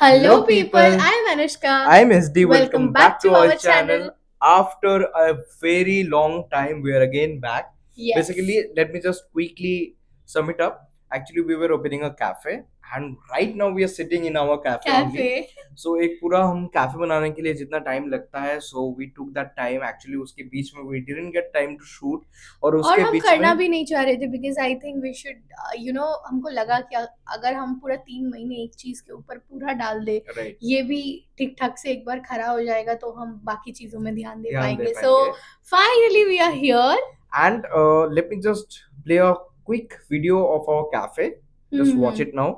Hello Hello people, people, I'm Anushka. I'm SD. Welcome Welcome back back to to our our channel. channel. After a very long time, we are again back. Yes. Basically, let me just quickly sum it up. Actually, we were opening a cafe, and right now we are sitting in our cafe only. Cafe. So एक पूरा हम cafe बनाने के लिए जितना time लगता है, so we took that time. Actually, उसके बीच में we didn't get time to shoot, और और उसके हम बीच करना में भी नहीं चाह रहे थे because I think we should हमको लगा कि अगर हम पूरा 3 महीने एक चीज के ऊपर पूरा डाल दे राइट ये भी ठीक ठाक से एक बार खरा हो जाएगा तो हम बाकी चीजों में ध्यान दे ध्यान दे पाएंगे सो पाएंगे. Finally we are here. And let me just play a quick video of our cafe. Just watch it now.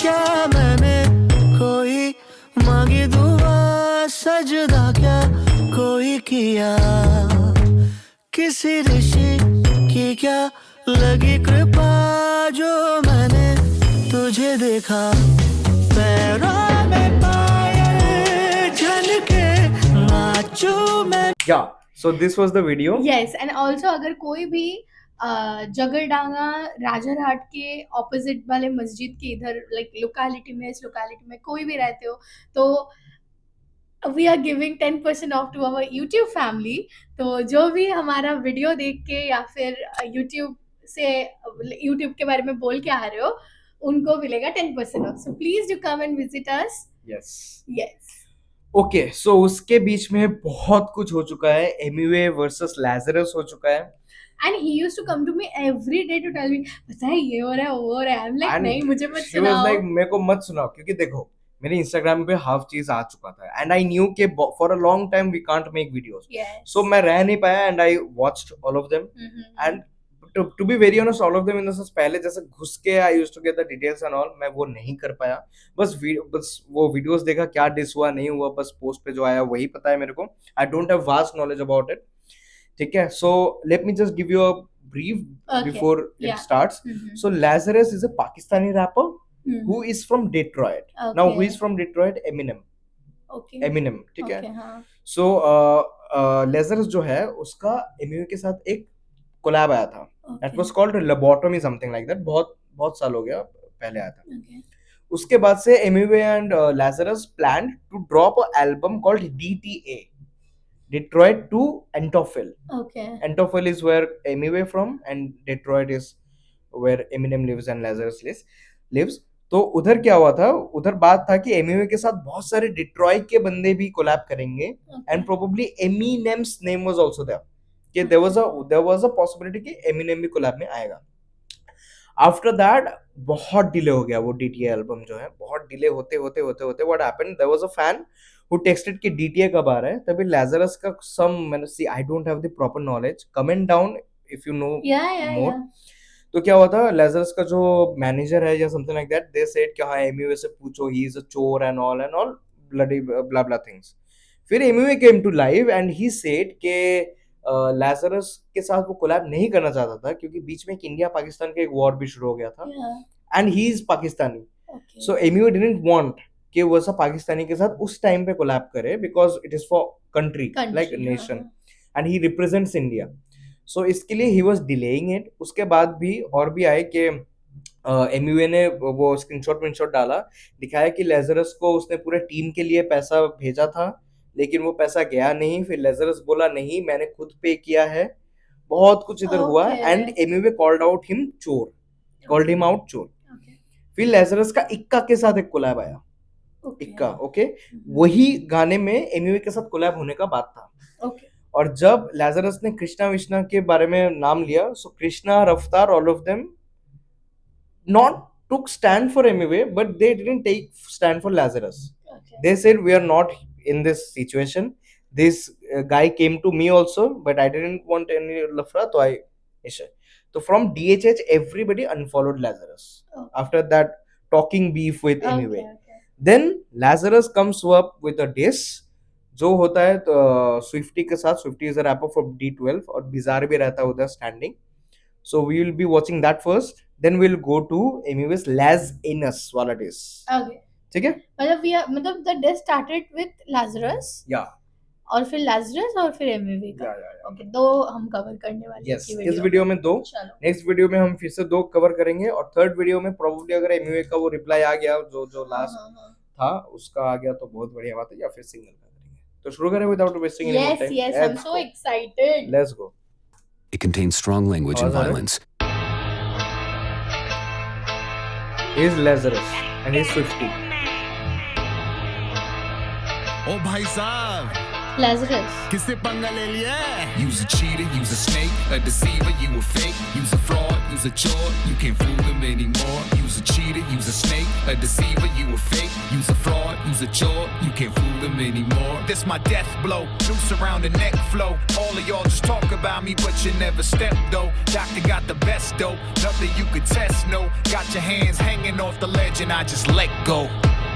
क्या मैंने कोई मांगी दुआ सजदा क्या कोई किया किसी ऋषि की क्या लगी कृपा जो मैंने तुझे देखा पैरों में पायल झलके नाचूं मैं. Yeah, so this was the video. Yes and also अगर कोई भी जगरडांगा राजारहाट के ऑपोजिट वाले मस्जिद के इधर लाइक लोकेलिटी में इस लोकेलिटी में कोई भी रहते हो तो we are giving 10% off to our YouTube family. तो जो भी हमारा वीडियो देख के या फिर यूट्यूब से यूट्यूब के बारे में बोल के आ रहे हो उनको मिलेगा 10% off. So please do come and visit us. Yes. Yes. Okay, so उसके बीच में बहुत कुछ हो चुका है. एमिवे वर्सेस लैजरस हो चुका है. And he used to come to me every day to tell me पता है ये हो रहा है वो हो रहा है. आई एम लाइक एंड नहीं मुझे मत शी वाज सुनाओ. लाइक मेरे को मत सुनाओ क्योंकि देखो मेरे इंस्टाग्राम पे हाफ चीज आ चुका था एंड आई न्यू के for a long time we can't make videos. Yes. So मैं रह नहीं पाया and I watched all of them. And to be very honest all of them in the sense पहले जैसे घुस के I used to get the details and all मैं वो नहीं कर पाया. बस वो वीडियोस देखा क्या डिस हुआ नहीं हुआ बस पोस्ट पे जो आया वही पता है मेरे को. आई don't have vast knowledge about it. ठीक है, so let me just give you a brief Okay. before it Yeah. starts. So Lazarus is a Pakistani rapper who Mhm. is from Detroit. Okay. Now who is from Detroit? Eminem. Okay. Eminem, ठीक है. Okay, हाँ. So Lazarus जो है उसका Eminem के साथ एक collab आया था. That was called Lobotomy something like that. बहुत बहुत साल हो गया पहले आया था. Okay. उसके बाद से Eminem and Lazarus planned to drop an album called DTA. Detroit to Antophil. Okay. Antophil is where Eminem from and Detroit is where Eminem lives and Lazarus lives. तो उधर क्या हुआ था उधर बात था कि एमिवे के साथ बहुत सारे डिट्रॉइट के बंदे भी कोलैब करेंगे and probably Eminem's name was also there कि देयर वाज अ पॉसिबिलिटी कि एमिनेम भी कोलैब में आएगा. आफ्टर दैट बहुत डिले हो गया वो डीटीए एल्बम जो है बहुत डिले होते होते होते होते what happened there was a fan who texted कि डीटीए कब आ रहा है तभी Lazarus का some मैंने see I don't have the proper knowledge comment down if you know more. तो क्या हुआ था Lazarus का जो मैनेजर है या something like that they said कि हाँ एमिवे से पूछो ही इज अ चोर and all bloody blah blah things. फिर Emiway came to live and he said के Lazarus के साथ वो कोलैब नहीं करना चाहता था क्योंकि बीच में एक इंडिया पाकिस्तान का एक वॉर भी शुरू हो गया था and he is Pakistani. So Emiway didn't want कि वो ऐसा पाकिस्तानी के साथ उस टाइम पे कोलैब करे because it is for country like nation and he represents India. So इसके लिए ही वाज डिलेइंग इट. उसके बाद भी और भी आए कि एमयूए ने वो स्क्रीनशॉट डाला दिखाया कि लेजरस को उसने पूरे टीम के लिए पैसा भेजा था लेकिन वो पैसा गया नहीं. फिर लेजरस बोला नहीं मैंने खुद पे किया है. बहुत कुछ इधर हुआ एंड एमयूए कॉल्ड आउट हिम चोर कॉल्ड हिम आउट चोर. फिर लेजरस का इक्का के साथ एक कोलैब आया. इक्का ओके वही गाने में एमिवे के साथ कोलैब होने का बात था. Okay. और जब लाजरस ने कृष्णा विष्णा के बारे में नाम लिया सो कृष्णा रफ्तार all of them not took stand for Emiwe but they didn't take stand for Lazarus. Okay. They said we are not in this situation. This guy came to me also but I didn't want any lafra so I so from DHH everybody unfollowed Lazarus. Okay. After that talking beef with Emiwe. Okay. Then Lazarus comes up with a diss जो होता है तो Swifty के साथ. Swifty is a rapper for D12 और Bizarre भी रहता है उधर standing. So we will be watching that first then we will go to Emiway's Lazarus वाला डिस. ओके ठीक है मतलब the diss started with Lazarus या और फिर Lazarus और फिर एमवी का. ओके दो हम कवर करने वाले हैं इस वीडियो में दो. नेक्स्ट वीडियो में हम फिर से दो कवर करेंगे और थर्ड वीडियो में प्रोबेबली अगर एमवी का वो रिप्लाई आ गया जो लास्ट था उसका आ गया तो बहुत बढ़िया बात है, या फिर सिंगल का करेंगे। तो शुरू करें without wasting any more time. yes, I'm so excited. Let's go. It contains strong language and आवाज आ रहा है? violence. He is Lazarus and he is 50. ओ भाई साहब Lazarus. किससे पंगा ले लिया है? Use a cheater, use a snake, a deceiver, you a fake. Use a fraud, use a chore, you can't fool them anymore. Use a cheater, use a snake, a deceiver, you a fake. Use a fraud, use a chore, you can't fool them anymore. This my death blow, noose around the neck flow. All of y'all just talk about me, but you never step though. Doctor got the best dope, nothing you could test, no. Got your hands hanging off the ledge and I just let go.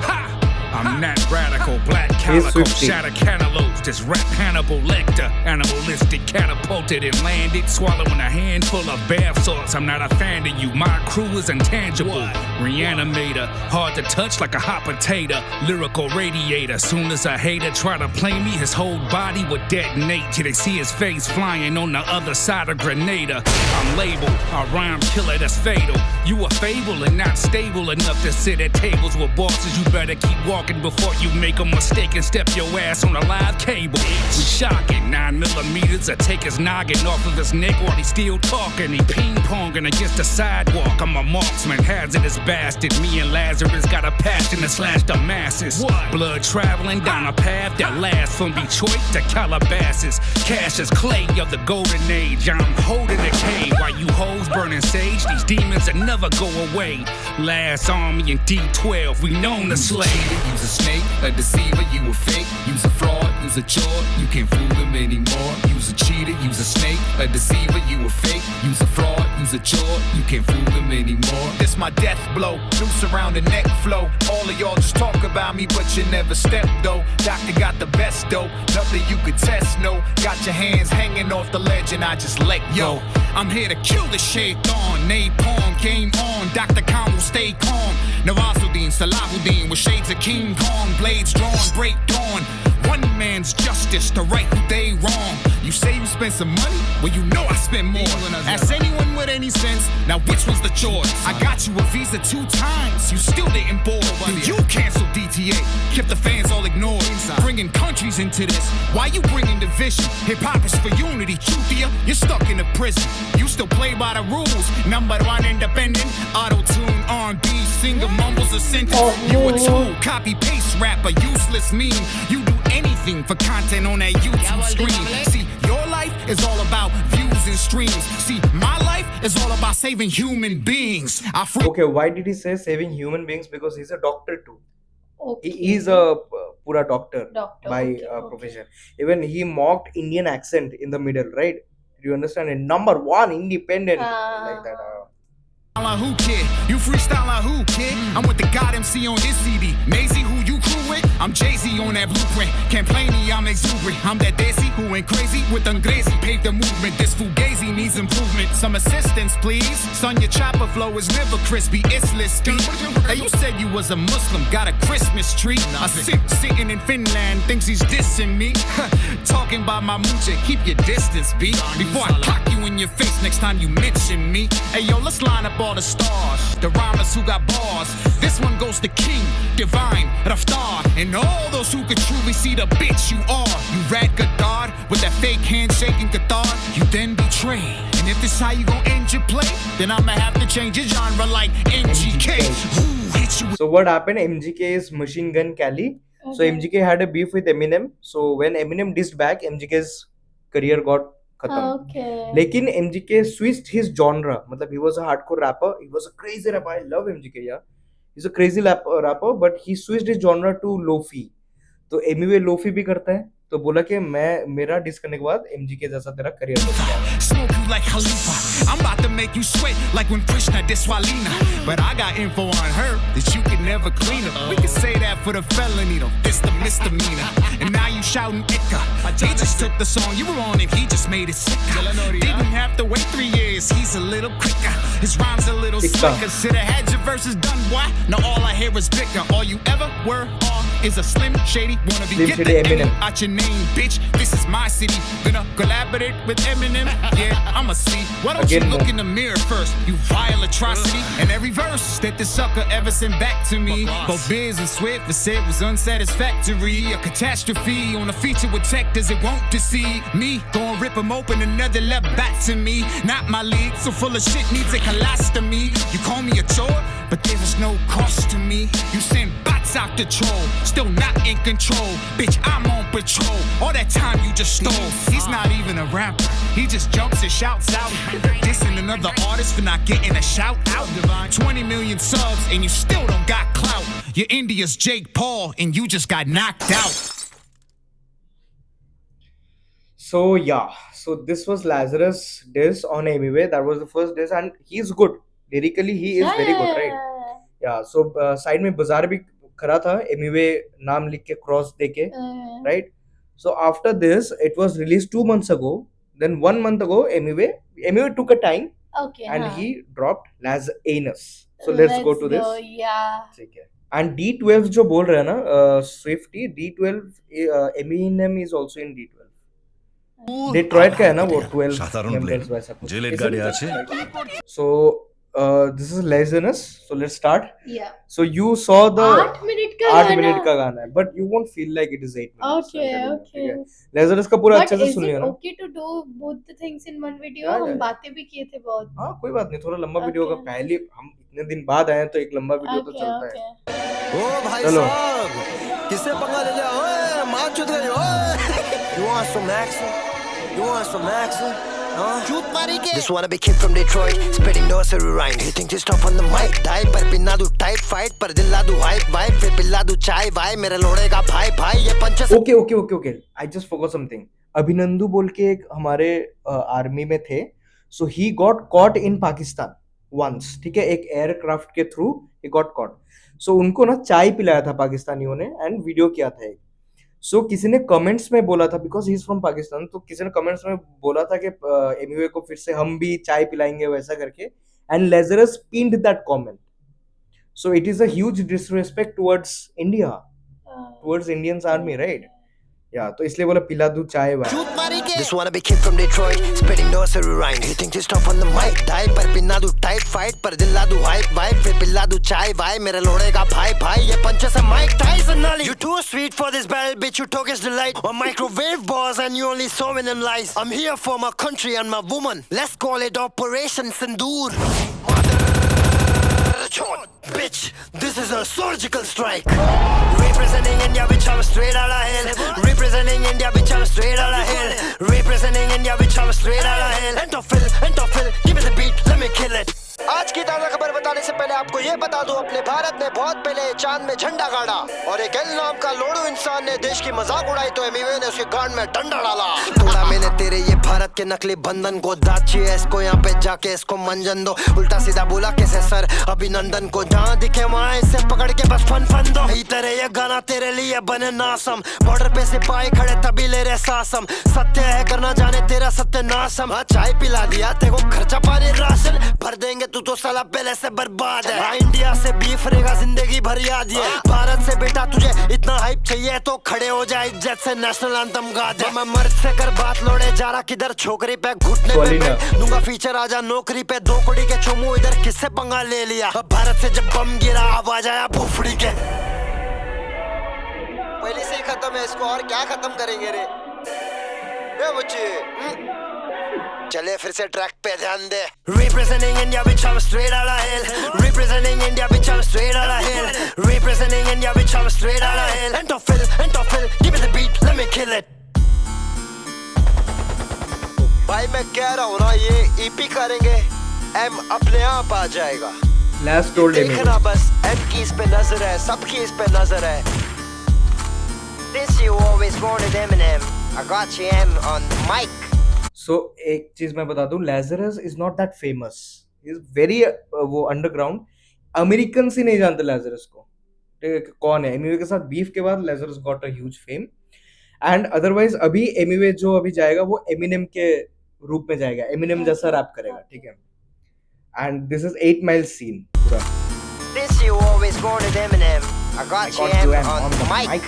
Ha! I'm not radical, black He's calico, 50. shatter cantaloupes, this rap Hannibal Lecter, animalistic, catapulted and landed, swallowing a handful of bath salts. I'm not a fan of you, my crew is intangible, reanimator, hard to touch like a hot potato, lyrical radiator. Soon as a hater try to play me, his whole body would detonate till they see his face flying on the other side of Grenada. I'm labeled a rhyme killer that's fatal. You a fable and not stable enough to sit at tables with bosses. You better keep walking before you make a mistake and step your ass on a live cable. We shocking 9mm to take his noggin off of his neck while he's still talking. He ping-ponging against the sidewalk. I'm a marksman, hazardous bastard. Me and Lazarus got a passion to slash the masses. Blood traveling down a path that lasts from Detroit to Calabasas. Cash is clay of the golden age. I'm holding the cave while you hoes burning sage. These demons that never go away. Last army in D12, we known to slay. Use a snake, a deceiver, you a fake. Use a fraud, use a chore, you can't fool them anymore. Use a cheater, use a snake, a deceiver, you a fake. Use a fraud, use a chore, you can't fool them anymore. This my death blow, noose around the neck flow. All of y'all just talk about me, but you never step though. Doctor got the best dope, nothing you could test, no. Got your hands hanging off the ledge and I just let go. I'm here to kill the shaitan, napalm, game on. Dr. Khan will stay calm. Nawazuddin, Salahuddin with shades of King Kong, blades drawn, break dawn. One man's justice to right who they wrong. You say you spent some money? Well, you know I spent more. Ask anyone with any sense. Now which was the choice? I got you a visa 2 times. You still didn't board. Then you canceled DTA. Kept the fans all ignored. Bringing countries into this. Why you bringing division? Hip hop is for unity. Truthier, you're stuck in a prison. You still play by the rules. Number 1 independent. Auto-tune, R&B, singer mumbles a sentence. You a tool, copy-paste rapper, useless meme. You do anything for content on that YouTube screen. See, your life is all about views and streams. See, my life is all about saving human beings. Okay, why did he say saving human beings? Because he's a doctor too. Okay. He is a pura doctor, Doctor, by okay. profession. Even he mocked Indian accent in the middle, right? Do you understand? And number 1 independent like that. Like who, kid? You freestyle like who, kid? I'm with the God MC on his CD. Maisie, who you crew with? I'm Jay-Z on that blueprint. Complaining, I'm exuberant. I'm that Desi who went crazy with Angrezi. Paved the movement. This Fugazi needs improvement. Some assistance, please. Son, your chopper flow is liver crispy. It's speed. Hey, you said you was a Muslim. Got a Christmas tree. A simp sitting in Finland thinks he's dissing me. Talking about my moocha. Keep your distance, B. Before I cock you in your face next time you mention me. Hey, yo, let's line up all the stars, the rhymers who got bars. This one goes to King, Divine, Raftar, and all those who could truly see the bitch you are. You rat Godard with that fake handshake in Qatar. You then betray. And if this how you gon' end your play, then I'ma have to change your genre like MGK. Who hit you with So what happened? MGK is Machine Gun Kelly. So Okay. MGK had a beef with Eminem. So when Eminem dissed back, MGK's career got खत्म. Okay. लेकिन MGK switched his genre. मतलब he was a hardcore rapper. He was a crazy rapper. I love MGK, yeah. He's a crazy rapper, but he switched his genre to lofi. तो Emiway lofi भी करता है. तो बोला कि मैं मेरा डिस करने के बाद MGK जैसा तेरा करियर बन गया. smoke you like Khalifa. I'm about to make you sweat like when Krishna did Swalina. But I got info on her that you can never clean her. We can say that for the felony though, this the misdemeanor. And now you shouting Ika. He just took the song you were on and he just made it sicker. Didn't have to wait 3 years, he's a little quicker. His rhymes a little slicker. Shoulda had your verses done, boy. Now all I hear is bicker. All you ever were are is a Slim Shady wannabe. Slim Get Shady the Eminem. Eminem out your name, bitch. This is my city. Gonna collaborate with Eminem. Yeah, I'ma see. Why don't Again, you look no. in the mirror first, you vile atrocity? And every verse that this sucker ever sent back to me, both Biz and Swift said was unsatisfactory. A catastrophe on a feature with tech does it won't deceive me. Gonna rip him open, another left back to me. Not my league, so full of shit needs a colostomy. You call me a chore, but there is no cost to me. You send bots out the troll, still not in control. Bitch, I'm on patrol. All that time you just stole. He's not even a rapper. He just jumps and shouts out. Dissing another artist for not getting a shout out. 20 million subs and you still don't got clout. You're India's Jake Paul and you just got knocked out. So yeah, so this was Lazarus diss on Emiway. That was the first diss, and he's good lyrically. He is very good, right? Yeah. So side में बाजार भी खड़ा था, Emiway नाम लिख के cross देके, right? So after this, it was released 2 months ago. Then 1 month ago, Emiway took a time Okay, and हाँ. he dropped Lazarus. So let's go to this. Yeah. ठीक है. And D12 जो बोल रहे हैं ना, Swifty D12, Eminem is also in D12. Detroit का है ना वो 12 সাধারণ members প্লেন वैसा कुछ. জেলের গাড়ি আছে So this is Lazarus. So let's start. Yeah. So you saw the 8 minute का 8 गाना. minute का गाना है, but you won't feel like it is 8 minutes. Okay, I'm telling you, okay. ठीक है. Lazarus का पूरा But अच्छे से is सुन लिया it ना. okay to do both the things in one video? Yeah, हम yeah. बातें भी किए थे बहुत. हाँ कोई बात नहीं, थोड़ा लंबा वीडियो होगा. Okay. पहले हम इतने दिन बाद आए हैं तो एक लंबा वीडियो तो Okay, चलता है. okay. ओ भाई चलो. साहब किससे पंगा ले लिया ओए मार चुद गई ओए You want some action? You want some action? Shoot मारी के This wanna be kid from Detroit spitting nursery rhymes he thinks he's tough on the mic die पर पिन्ना दूं tight fight पर दिला दूं hype vibe फिर पिला दूं चाय भाई मेरे लोड़े का भाई भाई ये पंचस Okay. I just forgot something. अभिनंदु बोल के एक हमारे आर्मी में थे. So he got caught in Pakistan once. ठीक है, एक एयरक्राफ्ट के through he got caught. So उनको ना चाय पिलाया था पाकिस्तानियों ने एंड वीडियो किया था एक. So किसी ने कमेंट्स में बोला था because he is from Pakistan, तो किसी ने कमेंट्स में बोला था कि एमिवे को फिर से हम भी चाय पिलाएंगे वैसा करके, and Lazarus pinned that comment. So it is a huge disrespect towards India, towards Indians army, right? Yeah, तो इसलिए बोला पिला दूं चाय भाई. Shoot मारी के This wanna be kid from Detroit spitting nursery rhymes he thinks he's tough on the mic die पर पिन्ना दूं tight fight पर दिला दूं hype vibe फिर पिला दूं चाय भाई मेरे लोड़े का भाई भाई ये पंचस है Mike Tyson नाली You too sweet for this battle bitch you took his delight on microwave bars and you only saw in them lies I'm here for my country and my woman let's call it Operation Sindoor Bitch, this is a surgical strike. Representing India, bitch, I'm straight out of hell. Representing India, bitch, I'm straight out of hell. Representing India, bitch, I'm straight out of hell. Entophil, give me the beat, let me kill it. आज की ताज़ा खबर बताने से पहले आपको ये बता दूं अपने भारत ने बहुत पहले चांद में झंडा गाड़ा और एक एल नाम का लोड़ू इंसान ने देश की मजाक उड़ाई तो एमिवे ने उसके गांड में डंडा डाला तोड़ा मैंने तेरे ये भारत के नकली बंधन को दाची है इसको यहाँ पे जाके इसको मंजन दो उल्टा सीधा बोला कैसे सर अभिनंदन को जहाँ दिखे वहाँ इसे पकड़ के बस फन दो तेरे ये गाना तेरे लिए बने नासम बॉर्डर पे सिपाही खड़े तभी ले रहे सासम सत्य है करना जाने तेरा सत्य नासम चाय पिला दिया तेरे को खर्चा पानी राशन भर देंगे तू तो साला पहले से बर्बाद है इंडिया से बीफ रहेगा जिंदगी भर याद ये भारत से बेटा तुझे इतना हाइप चाहिए तो खड़े हो जाए इज्जत से नेशनल एंथम गा दे मैं मर्द से कर बात लोड़े जा रहा किधर छोकरी पे घुटने पे बैठ दूंगा फीचर आजा नौकरी पे 2 कौड़ी के चुमू इधर किससे पंगा ले लिया भारत से जब बम गिरा आवाज आया भूफड़ी के पहले से ही खत्म है इसको और क्या खत्म करेंगे रे बच्चे चले फिर से ट्रैक पे ध्यान दे Representing India bitch I'm straight out of hell Representing India bitch I'm straight out of hell Representing India bitch I'm straight out of hell Entophil give me the beat let me kill it भाई मैं कह रहा हूँ ना ये EP करेंगे M अपने आप आ जाएगा Last told him देखना बस M की इस पे नजर है सबकी इस पे नजर है This you always wanted Eminem I got you M on mic So एक चीज मैं बता दूं, Lazarus is not that famous. He is very वो underground. Americans ही नहीं जानते Lazarus को. कौन है? एमिवे के साथ बीफ के बाद Lazarus got a huge fame. And otherwise अभी एमिवे जो अभी जाएगा वो Eminem के रूप में जाएगा. Eminem जैसा रैप करेगा, ठीक है? And this is 8 Mile scene पूरा. This you always wanted Eminem I got got you you on on the the mic. mic.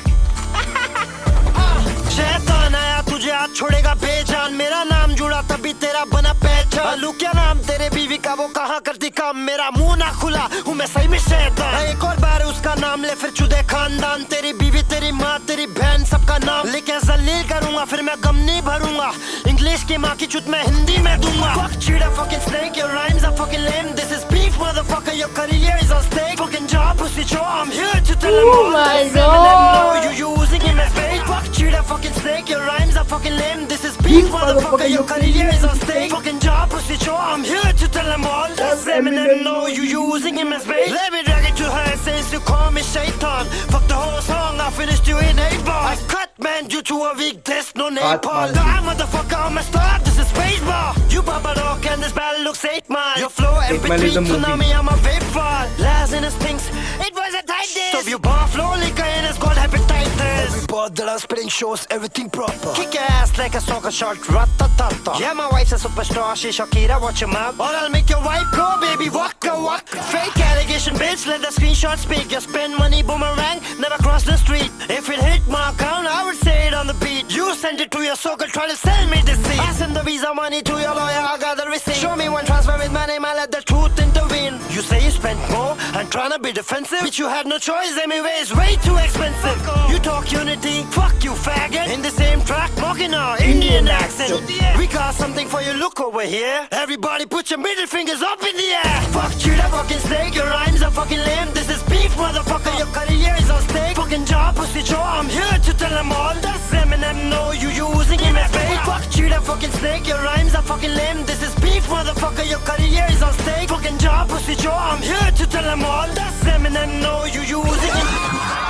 शैतान आया तुझे आज छोड़ेगा बेजान, मेरा नाम जुड़ा तभी तेरा बना पहचान। लू क्या नाम तेरे बीवी का, वो कहाँ करती काम, मेरा मुंह ना खुला हूँ मैं सही में शैतान। एक और बार उसका नाम ले फिर चुदे खानदान, तेरी बीवी तेरी माँ तेरी बहन सबका नाम लेके जलील करूंगा, फिर मैं गम नहीं भरूंगा। इंग्लिश की माँ की चुत मैं हिंदी में दूंगा। Fuck cheetah fucking snake, your rhymes are fucking lame. This is beef motherfucker, your career is on stake. Fucking job pussy Joe, I'm here to tell them all. my That's Eminem, God. no, you using him as bait. Fuck cheetah fucking snake, your rhymes are fucking lame. This is beef motherfucker, your career is on stake. Fucking job pussy Joe, I'm here to tell them all. That's Eminem, no, you using him as bait. Let me drag it to her since you call me shaitan. Fuck the whole song, I finished you in 8 bars. I cut man due to a weak test, no napalm. Die motherfucker, I'm a star, this is spacebar. You Baba Rock and this battle looks 8 mile. Your flow Mile is MP3 a movie. tsunami, I'm a vape fall. Lazarus thinks it was a tight dish. So you bar flow like a has got hepatitis. Every part that I'm spitting shows everything proper. Kick your ass like a soccer shot, rat-ta-ta-ta. Yeah, my wife's a superstar, she Shakira, watch him up. Or I'll make your wife go, baby, waka waka. Fake allegation, bitch, let the screenshot speak. You spend money, boomerang, never cross the street. If it hit my account, I would say it on the beat. You send it to your circle, try to sell me this seat. I send the visa money to your lawyer, I got the receipt. Show me one transfer with my name, I let the truth intervene. You say you spent more, I'm trying to be defensive, but you had no choice anyway, it's way too expensive. You talk unity, fuck you faggot. In the same track, mocking our Indian accent. We got something for you, look over here. Everybody put your middle fingers up in the air. Fuck cheetah fucking snake, your rhymes are fucking lame. This is beef motherfucker, your career is on stake. Fucking job pussy Joe, I'm here to tell them all. That's Eminem, no, you using him as bait. Fuck cheetah fucking snake, your rhymes are fucking lame. This is beef motherfucker, your career is on stake. Fucking job pussy Joe, I'm here to tell them all. That's Eminem, no, you using him.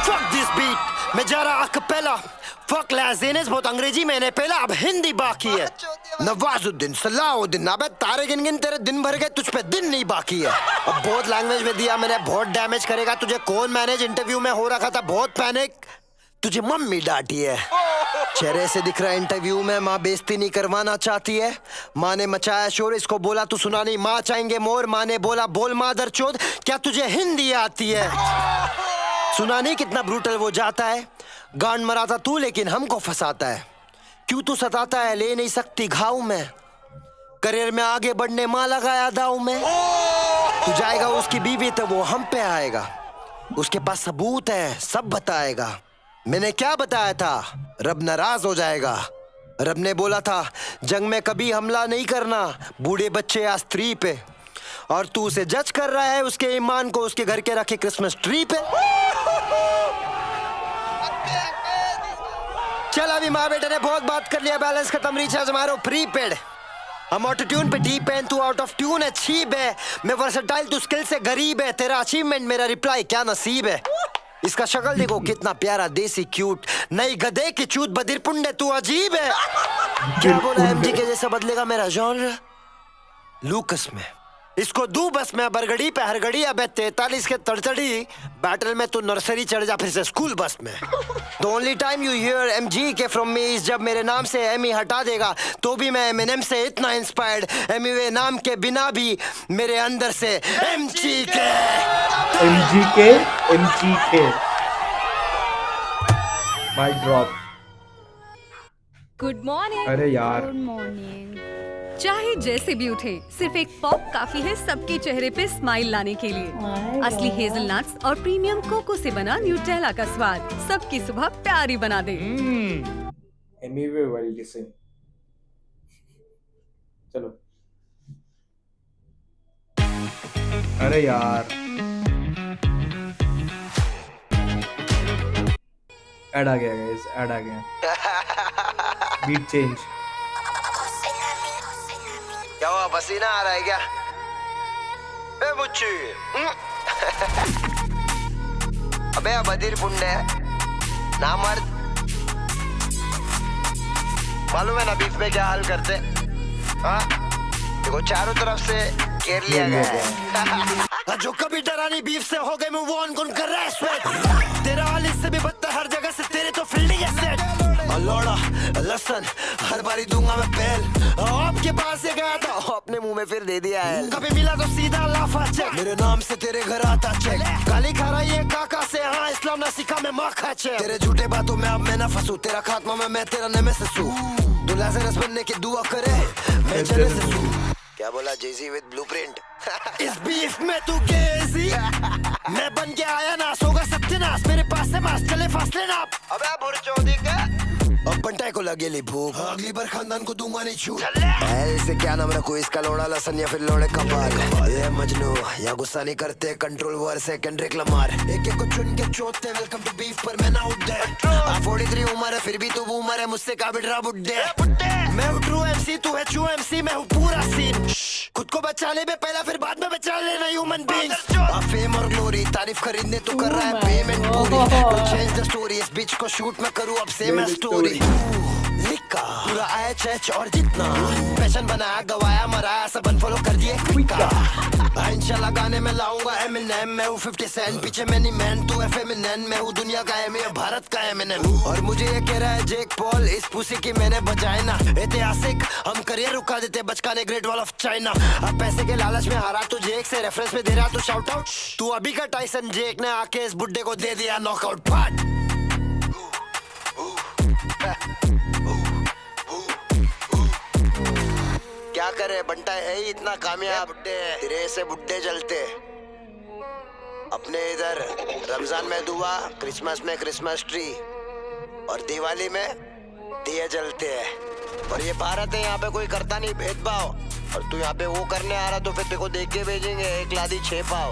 Fuck this beat, मैं जा रहा अकपेला. Fuck लाज़ेनेस, बहुत अंग्रेजी मैंने पहला, अब हिंदी बाकी है. नवाजुद्दीन सलाहुद्दीन, अबे तारे गिन गिन तेरे दिन भर गए, तुझ पे दिन नहीं बाकी है. अब बहुत लैंग्वेज में दिया मैंने, बहुत डैमेज करेगा तुझे कौन मैनेज. इंटरव्यू में हो रखा था बहुत पैनिक, तुझे मम्मी डांटी है. चेहरे से दिख रहा है इंटरव्यू में माँ बेइज्जती नहीं करवाना चाहती है. माँ ने मचाया शोर, इसको बोला तू सुना नहीं, माँ चाहेंगे मोर. माँ ने बोला बोल मादर चोद, क्या तुझे हिंदी आती है. सुना नहीं कितना ब्रूटल वो जाता है. गांड मराता तू लेकिन हमको फंसाता है. क्यों तू सताता है, ले नहीं सकती घाव में. करियर में आगे बढ़ने माँ लगाया दाव में. तू जाएगा उसकी बीवी तो वो हम पे आएगा. उसके पास सबूत है, सब बताएगा. मैंने क्या बताया था, रब नाराज हो जाएगा. रब ने बोला था जंग में कभी हमला नहीं करना, बूढ़े बच्चे या स्त्री पे. और तू उसे जज कर रहा है उसके ईमान को, उसके घर के रखे क्रिसमस ट्री पे. चल अभी माँ बेटे ने बहुत बात कर लिया, बैलेंस खत्म, रिचार्ज मारो प्रीपेड. हम ऑटो ट्यून पे डीप है, तू आउट ऑफ ट्यून है, छीब है. मैं वर्सेटाइल, तू स्किल से गरीब है. तेरा अचीवमेंट मेरा रिप्लाई, क्या नसीब है. इसका शक्ल देखो कितना प्यारा, देसी क्यूट. नई गधे की चूत, बदिर पुंडे तू अजीब है. क्या बोला एमजी के जैसा बदलेगा मेरा जॉनर लूकस में. इसको दू बस में बरगड़ी पे हरगड़ी. अबे 43 के तड़तड़ी बैटल में तू नर्सरी चढ़ जा फिर से स्कूल बस में. The only time you here MG के फ्रॉम मी इज जब मेरे नाम से एमी हटा देगा तो भी मैं एमिनेम से इतना इंस्पायर्ड. एमीवे नाम के बिना भी मेरे अंदर से एमजी के माइक ड्रॉप. Good morning. अरे यार, गुड मॉर्निंग. चाहे जैसे भी उठे, सिर्फ एक पॉप काफी है सबके चेहरे पे स्माइल लाने के लिए. असली हेजलनट्स और प्रीमियम कोको से बना न्यूटेला का स्वाद सबकी सुबह प्यारी बना दे. एमीवे वर्ल्ड से. चलो. अरे यार, ऐड आ गया गाइस, ऐड आ गया. Beat change. क्या हुआ, पसीना आ रहा है क्या? ए बुच्ची. अबे बदिर पुंडे ना मर्द. मालूम है ना बीफ में क्या हाल करते. हाँ देखो चारों तरफ से घेर लिया गया है. जो कभी डरा नहीं बीफ से हो गए मैं वो कौन कर रहा है स्वेट. तेरा हाल इससे भी बदतर, हर जगह से तेरे तो फील्डिंग है सेट. लोड़ा लसन हर बारी दूंगा मैं पहल. आपके पास से गया था अपने मुंह में फिर दे दिया है। कभी मिला तो सीधा लाफा चेक, मेरे नाम से तेरे घर आता चेक। गाली खा रहा ये काका से, हाँ इस्लाम ना सीखा मैं माँ खा चेक। तेरे झूठे बातों में अब मैं ना फंसू, तेरा खात्मा में मैं तेरा नेमेसिस हूँ। तू लाज़रस बनने की दुआ करे, मैं जेनेसिस हूँ। क्या बोला जेजी विद ब्लूप्रिंट? इस बीफ में तू केजी, मैं बन के आया ना, सोगा सत्यनाश, मेरे पास से मास चले फासले ना। अबे बुरचोदी के अब बंटाई को लगेली भूख, अगली बार खानदान को दूंगा नहीं छू। ऐसे क्या नाम रखूं इसका, लोड़ा लसन या फिर लोड़े कपाल। ये मजनू या गुस्सा नहीं करते, कंट्रोल वर से केंड्रिक लमार। एक एक को चुन के चोटते, वेलकम टू बीफ पर मैं ना उठ दे। 43 उम्र है फिर भी तू बूमर है, मुझसे का बिडरा बुड्ढे। मैं हूँ ट्रू MC, तू है ट्रू MC, मैं हूँ पूरा सीन। खुद को बचाने में पहला फिर बाद में बचा लेना ह्यूमन बीइंग्स। फेम और ग्लोरी तारीफ खरीदने तू कर रहा है पेमेंट पूरी। चेंज द स्टोरी, इस बीच को शूट मैं करूँ अब सेम स्टोरी। लिखा पूरा HH और जितना पैशन बनाया, गवाया मराया, सब अनफॉलो कर दिए क्विका। इंशाल्लाह गाने में लाऊंगा Eminem, मैं हूँ 50 Cent, पीछे मैनी मैन तू है फेमिनिन। मैं हूँ दुनिया का एमिया, भारत का Eminem। और मुझे ये कह रहा है जेक पॉल, इस पुसी की मैंने बजाए ना। ऐतिहासिक हम करियर रुका देते, बचकाने ग्रेट वॉल ऑफ चाइना। अब पैसे के लालच में हारा तू जेक से, रेफरेंस में दे रहा तू शाउट आउट। तू अभी का टाइसन जेक ने आके इस बुड्ढे को दे दिया नॉकआउट फाट। क्या करे बंटा है ही इतना कामयाब, तेरे से बुड्ढे जलते। अपने इधर रमजान में दुआ, क्रिसमस में क्रिसमस ट्री और दिवाली में दिए जलते हैं। और ये भारत है, यहाँ पे कोई करता नहीं भेदभाव। और तू यहाँ पे वो करने आ रहा तो फिर तेरे को देख के भेजेंगे एक लादी 6 पाव।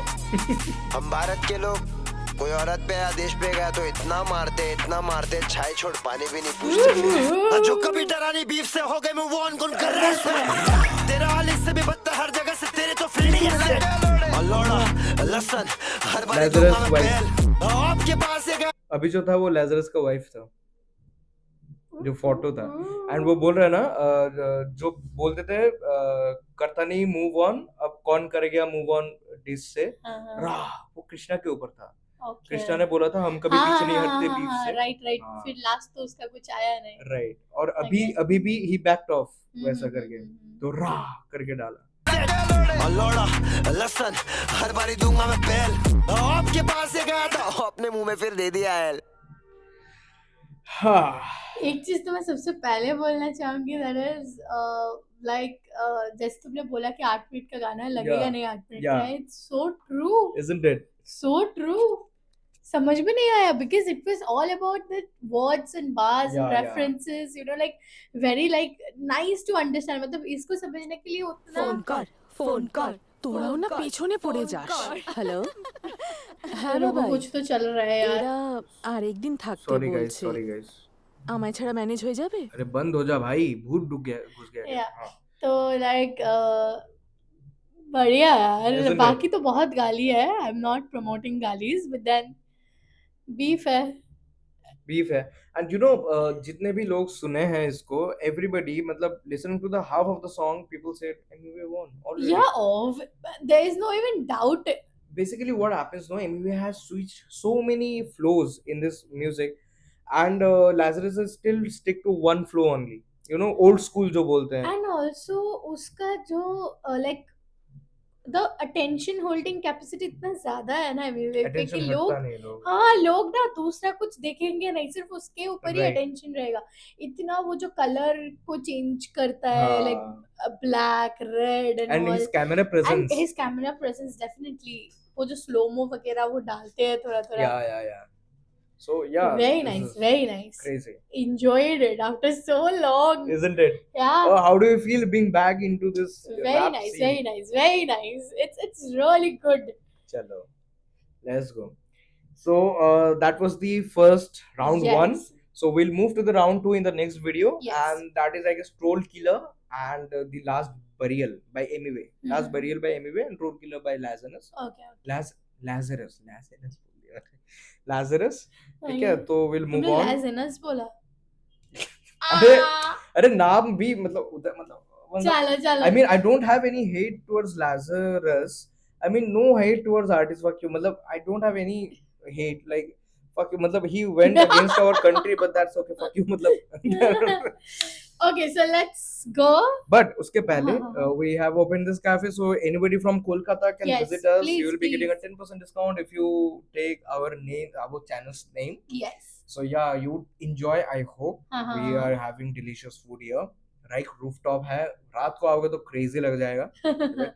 हम भारत के लोग कोई औरत पे या देश पे गया तो इतना मारते छाई छोड़ पानी भी नहीं पूछते। जो कभी डरा नहीं बीफ से हो गए मैं वो कौन कर रहा है। तेरा हाल इससे भी बदतर हर जगह से, तेरे तो फिर नहीं है। लोड़ा लसन हर बार दूंगा मैं बेल, आपके पास है। अभी जो था वो लेजरस का वाइफ था, जो फोटो था। एंड वो बोल रहा है ना, जो बोलते थे करता नहीं मूव ऑन, अब कौन करेगा मूव ऑन डिस से, राह वो कृष्णा के ऊपर था। कृष्णा ने बोला था हम कभी पीछे नहीं हटते बीफ से। राइट फिर लास्ट तो उसका कुछ आया नहीं। राइट, और अभी भी ही बैक्ड ऑफ वैसा करके, तो राह करके डाला। लोड़ा लसन हर बारी दूंगा मैं बेल, आपके पास से गया था अपने मुंह में फिर दे दिया है। हाँ, एक चीज तो मैं सबसे पहले बोलना चाहूंगी, दैट इज लाइक जैसे तुमने बोला कि 8 मिनट का गाना लगेगा Yeah. नहीं 8 मिनट Yeah. का, it's so true, isn't it? so true. समझ में नहीं आया because it was all about the words and bars and Yeah, yeah. references, you know, like very like nice to understand. मतलब इसको समझने के लिए उतना ফোন কর তোরাও না পেছনে পড়ে যাস। হ্যালো হ্যাঁ लोगों বাবা, कुछ तो चल रहा है यार। এরা আর একদিন থাকতে Sorry guys, বলছে। sorry guys. আমায় ছাড়া ম্যানেজ হয়ে যাবে? अरे बंद हो जा भाई, भूत घुस गया। Yeah. हाँ, तो लाइक बढ़िया यार, Isn't it? बाकी तो बहुत गाली है, आई एम नॉट प्रमोटिंग गालीज, बट देन बीफ है। बीफ है। एंड यू नो जितने भी लोग सुने हैं इसको, एवरीबडी मतलब listening to the half of the song, people said Emiway won already. Yeah, there is no even doubt. Basically what happens, no, MV has switched so many flows in this music, and Lazarus is still stick to one flow only, you know, old school जो बोलते हैं। And also उसका जो like the attention holding capacity इतना ज्यादा है ना विवेक पे कि Attention लोग, हटता नहीं लोग। हाँ लोग ना दूसरा कुछ देखेंगे नहीं, सिर्फ उसके ऊपर ही Right. अटेंशन रहेगा। इतना वो जो कलर को चेंज करता है, हाँ। like black, red and And all, his camera and presence। his camera presence definitely, वो जो स्लो मो वगैरह वो डालते हैं थोड़ा थोड़ा। Yeah. So yeah, Very this nice, is very nice. crazy, Enjoyed it after so long. isn't it? Yeah. Oh, how do you feel being back into this Very rap nice, scene? very nice, very nice. It's really good. Chalo, let's go. So that was the first round Yes. one. So we'll move to the round two in the next video, Yes. and that is, I guess, Troll Killer and the Last Burial by Emiway. Last Mhm. Burial by Emiway and Troll Killer by Lazarus. Okay. Lazarus. ठीक है, तो we'll move तुमने on. लाज़ेनस बोला। अरे आ, अरे नाम भी मतलब उधर मतलब चलो चलो। I mean, I don't have any hate towards Lazarus. I mean, no hate towards artists. Fuck you. मतलब, I don't have any hate. Like, fuck you. मतलब, he went against our country, but that's okay. Fuck you. मतलब, Okay, so let's go. But उसके पहले हाँ. we have opened this cafe, so anybody from Kolkata can Yes, visit us. please, You will be getting a please. 10% discount if you take our name, our channel's name. Yes. So yeah, you enjoy. I hope हाँ. we are having delicious food here. Right, rooftop है. रात को आओगे तो crazy लग जाएगा.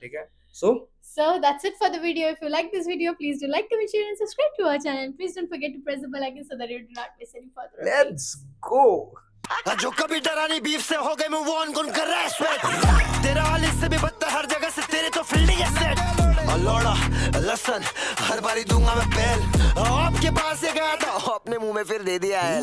ठीक है. So that's it for the video. If you like this video, please do like, comment, share, and subscribe to our channel. Please don't forget to press the bell icon so that you do not miss any further updates. let's go. जो कभी डरानी beef से हो गए move on उनका respect तेरा हाल इससे भी बदतर हर जगह से तेरे तो फील्डिंग है सेट लोड़ा लसन हर बारी दूंगा मैं पहल आपके पास से गया था अपने मुंह में फिर दे दिया है